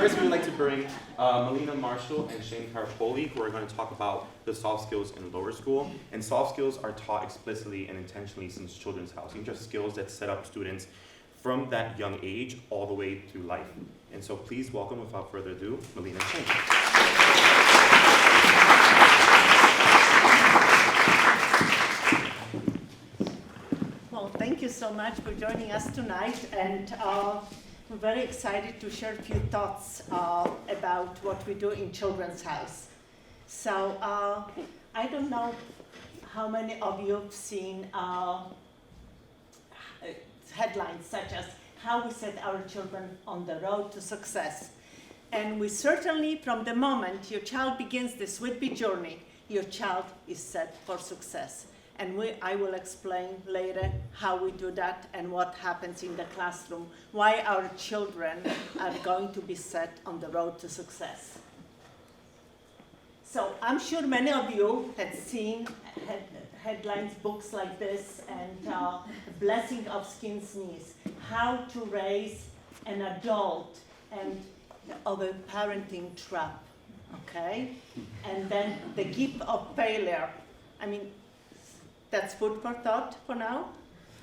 first, we would like to bring Malina Marshall and Shane Carapoli, who are going to talk about the soft skills in lower school. And soft skills are taught explicitly and intentionally since Children's House. These are skills that set up students from that young age all the way through life. And so please welcome, without further ado, Malina and Shane. Well, thank you so much for joining us tonight, and we're very excited to share a few thoughts about what we do in Children's House. So I don't know how many of you have seen headlines such as how we set our children on the road to success. And we certainly, from the moment your child begins this Whitby journey, your child is set for success. And I will explain later how we do that and what happens in the classroom, why our children are going to be set on the road to success. So I'm sure many of you have seen headlines, books like this, and The Blessing of Skin's Knees, how to raise an adult and of a parenting trap, okay? And then The Gift of Failure. I mean, that's food for thought for now,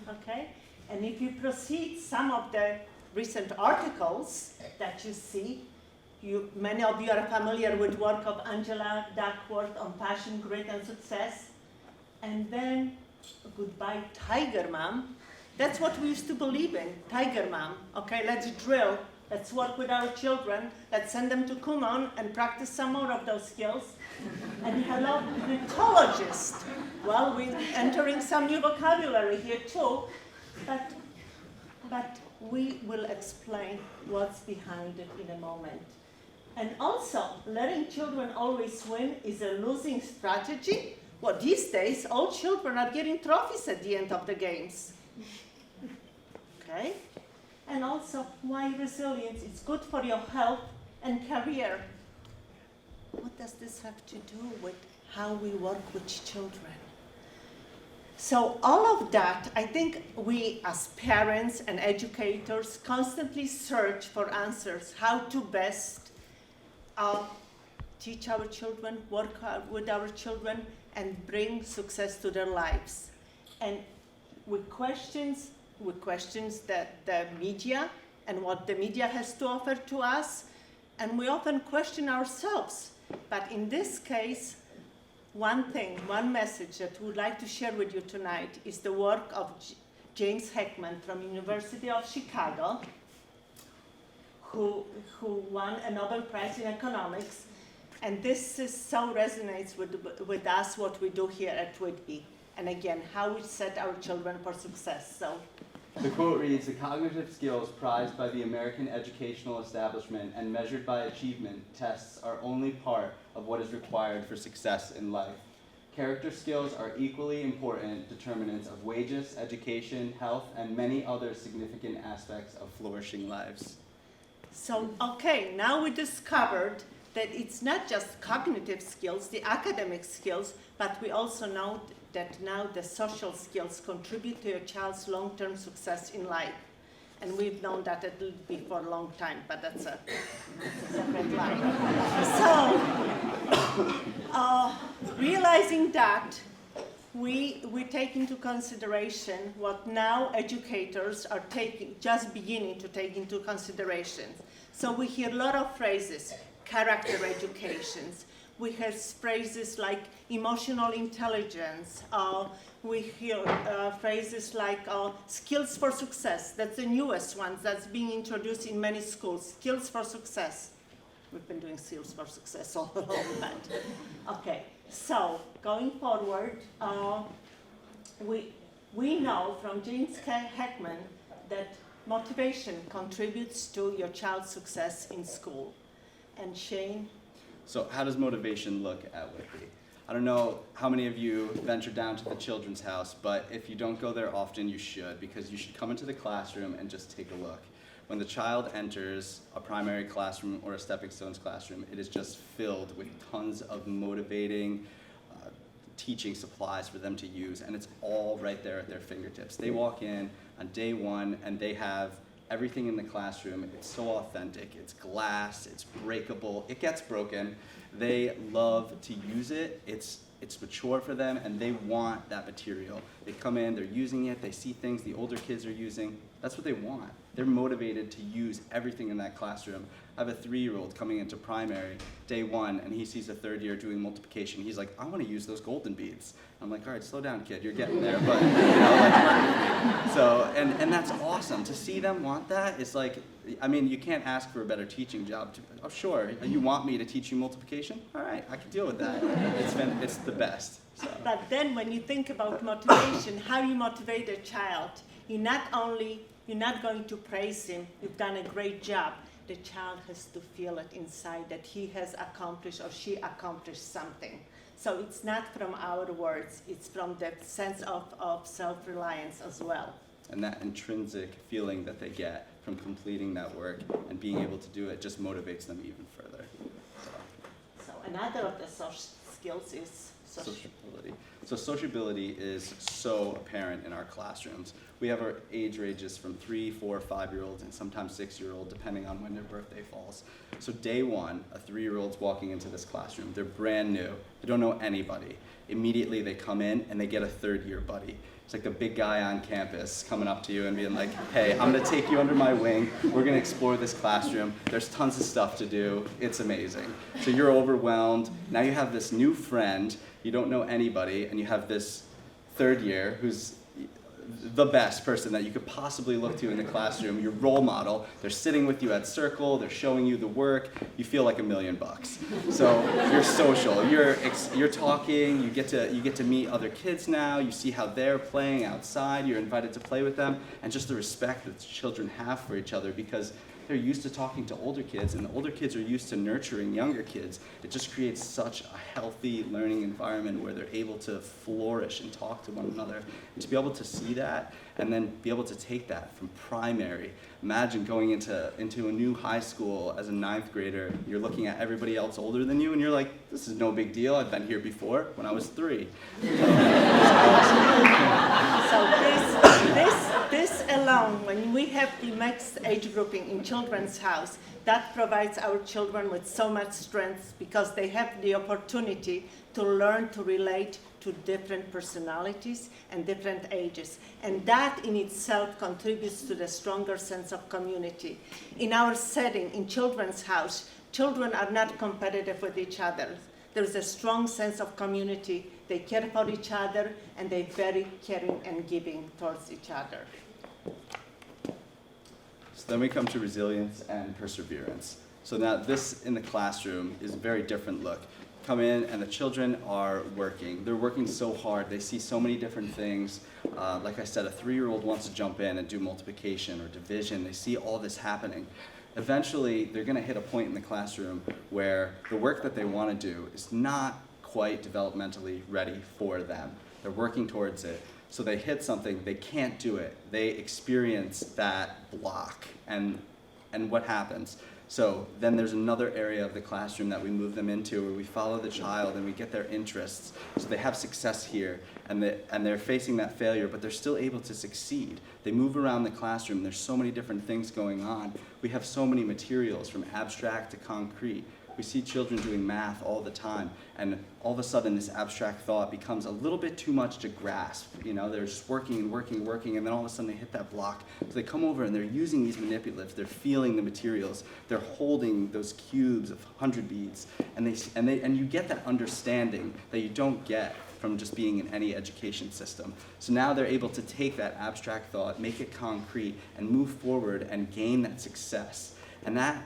okay? And if you proceed, some of the recent articles that you see, many of you are familiar with work of Angela Duckworth on passion, grit, and success. And then, Goodbye Tiger Mom. That's what we used to believe in, Tiger Mom. Okay, let's drill, let's work with our children, let's send them to Kumon and practice some more of those skills. And hello, mythologist. Well, we're entering some new vocabulary here too, but we will explain what's behind it in a moment. And also, letting children always win is a losing strategy. Well, these days, all children are getting trophies at the end of the games. Okay? And also, why resilience is good for your health and career. What does this have to do with how we work with children? So all of that, I think we as parents and educators constantly search for answers, how to best teach our children, work with our children, and bring success to their lives. And with questions that the media and what the media has to offer to us, and we often question ourselves. But in this case, one message that we would like to share with you tonight is the work of James Heckman from University of Chicago, who won a Nobel Prize in economics. And this so resonates with us, what we do here at Whitby. And again, how we set our children for success. So, the quote reads, "The cognitive skills prized by the American educational establishment and measured by achievement tests are only part of what is required for success in life. Character skills are equally important determinants of wages, education, health, and many other significant aspects of flourishing lives." So, okay, now we discovered that it's not just cognitive skills, the academic skills, but we also know that now the social skills contribute to your child's long-term success in life. And we've known that it will be for a long time, but that's a separate line. So, realizing that, we take into consideration what now educators are just beginning to take into consideration. So we hear a lot of phrases, character educations. We hear phrases like emotional intelligence. We hear phrases like skills for success. That's the newest one that's being introduced in many schools, skills for success. We've been doing skills for success all along that. Okay, so going forward, we know from James Heckman that motivation contributes to your child's success in school. And Shane? So how does motivation look at Whitby? I don't know how many of you venture down to the Children's House, but if you don't go there often, you should, because you should come into the classroom and just take a look. When the child enters a primary classroom or a Stepping Stones classroom, it is just filled with tons of motivating teaching supplies for them to use, and it's all right there at their fingertips. They walk in on day one, and they have everything in the classroom. It's so authentic. It's glass, it's breakable, it gets broken. They love to use it. It's mature for them, and they want that material. They come in, they're using it, they see things the older kids are using. That's what they want. They're motivated to use everything in that classroom. I have a 3-year-old coming into primary, day 1, and he sees a 3rd year doing multiplication. He's like, I want to use those golden beads. I'm like, all right, slow down, kid, you're getting there, but let's work with me. So, and that's awesome. To see them want that, it's like, I mean, you can't ask for a better teaching job. Oh, sure, you want me to teach you multiplication? All right, I can deal with that. It's the best. So. But then when you think about motivation, how you motivate a child, you're not going to praise him, you've done a great job. The child has to feel it inside that he has accomplished or she accomplished something. So it's not from our words, it's from the sense of self-reliance as well. And that intrinsic feeling that they get from completing that work and being able to do it just motivates them even further. So another of the social skills is Sociability. So sociability is so apparent in our classrooms. We have our age ranges from 3, 4, 5-year-olds and sometimes 6-year-old, depending on when their birthday falls. So day 1, a 3-year-old's walking into this classroom. They're brand new. They don't know anybody. Immediately they come in and they get a 3rd-year buddy. It's like the big guy on campus coming up to you and being like, hey, I'm gonna take you under my wing. We're gonna explore this classroom. There's tons of stuff to do. It's amazing. So you're overwhelmed. Now you have this new friend. You don't know anybody, and you have this 3rd year who's the best person that you could possibly look to in the classroom, your role model. They're sitting with you at circle, they're showing you the work, you feel like $1 million. So you're social, you're talking, you get to meet other kids now, you see how they're playing outside, you're invited to play with them, and just the respect that children have for each other because they're used to talking to older kids, and the older kids are used to nurturing younger kids. It just creates such a healthy learning environment where they're able to flourish and talk to one another. And to be able to see that, and then be able to take that from primary. Imagine going into a new high school as a 9th grader. You're looking at everybody else older than you, and you're like, this is no big deal. I've been here before when I was 3. So this alone, when we have the mixed age grouping in Children's House, that provides our children with so much strength because they have the opportunity to learn to relate to different personalities and different ages. And that in itself contributes to the stronger sense of community. In our setting, in Children's House, children are not competitive with each other. There is a strong sense of community. They care for each other, and they're very caring and giving towards each other. So then we come to resilience and perseverance. So now this in the classroom is a very different look. Come in and the children are working. They're working so hard. They see so many different things. Like I said, a 3-year-old wants to jump in and do multiplication or division. They see all this happening. Eventually, they're going to hit a point in the classroom where the work that they want to do is not quite developmentally ready for them. They're working towards it. So they hit something, they can't do it. They experience that block. And what happens? So then there's another area of the classroom that we move them into where we follow the child and we get their interests. So they have success here and they're facing that failure, but they're still able to succeed. They move around the classroom. There's so many different things going on. We have so many materials from abstract to concrete. We see children doing math all the time, and all of a sudden this abstract thought becomes a little bit too much to grasp. You know, they're just working and working and working, and then all of a sudden they hit that block. So they come over and they're using these manipulatives, they're feeling the materials, they're holding those cubes of 100 beads, and you get that understanding that you don't get from just being in any education system. So now they're able to take that abstract thought, make it concrete, and move forward and gain that success. And that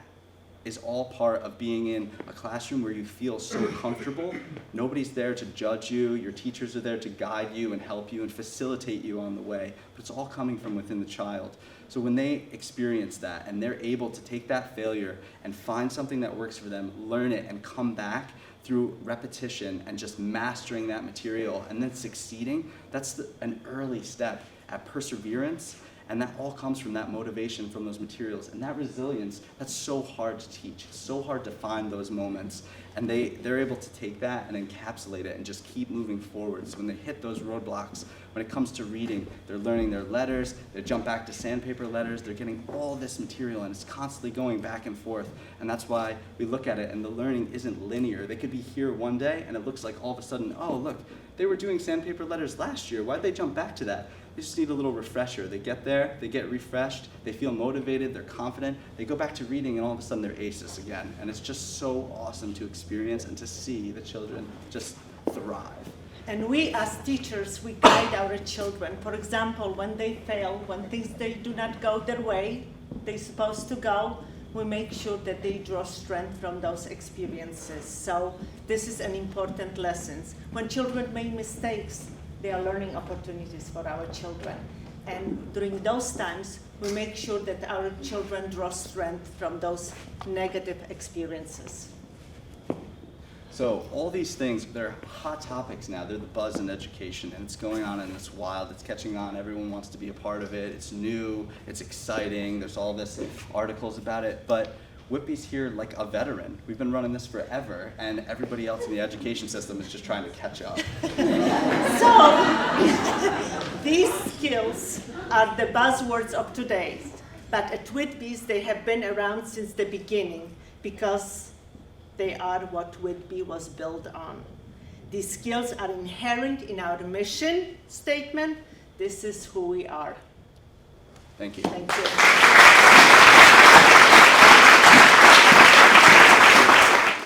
is all part of being in a classroom where you feel so comfortable. Nobody's there to judge you. Your teachers are there to guide you and help you and facilitate you on the way. But it's all coming from within the child. So when they experience that and they're able to take that failure and find something that works for them, learn it, and come back through repetition and just mastering that material and then succeeding, that's an early step at perseverance And that all comes from that motivation from those materials. And that resilience, that's so hard to teach. It's so hard to find those moments. And they're able to take that and encapsulate it and just keep moving forward. So when they hit those roadblocks, when it comes to reading, they're learning their letters, they jump back to sandpaper letters, they're getting all this material, and it's constantly going back and forth. And that's why we look at it, and the learning isn't linear. They could be here one day, and it looks like all of a sudden, oh, look, they were doing sandpaper letters last year. Why'd they jump back to that? They just need a little refresher. They get there, they get refreshed, they feel motivated, they're confident, they go back to reading, and all of a sudden they're aces again. And it's just so awesome to experience and to see the children just thrive. And we as teachers, we guide our children. For example, when they fail, when things they do not go their way, they're supposed to go, we make sure that they draw strength from those experiences. So this is an important lesson. When children make mistakes, they are learning opportunities for our children. And during those times, we make sure that our children draw strength from those negative experiences. So all these things, they're hot topics now. They're the buzz in education, and it's going on, and it's wild. It's catching on. Everyone wants to be a part of it. It's new. It's exciting. There's all this articles about it. But Whitby's here like a veteran. We've been running this forever, and everybody else in the education system is just trying to catch up. So these skills are the buzzwords of today. But at Whitby's, they have been around since the beginning because they are what Whitby was built on. These skills are inherent in our mission statement. This is who we are. Thank you. Thank you.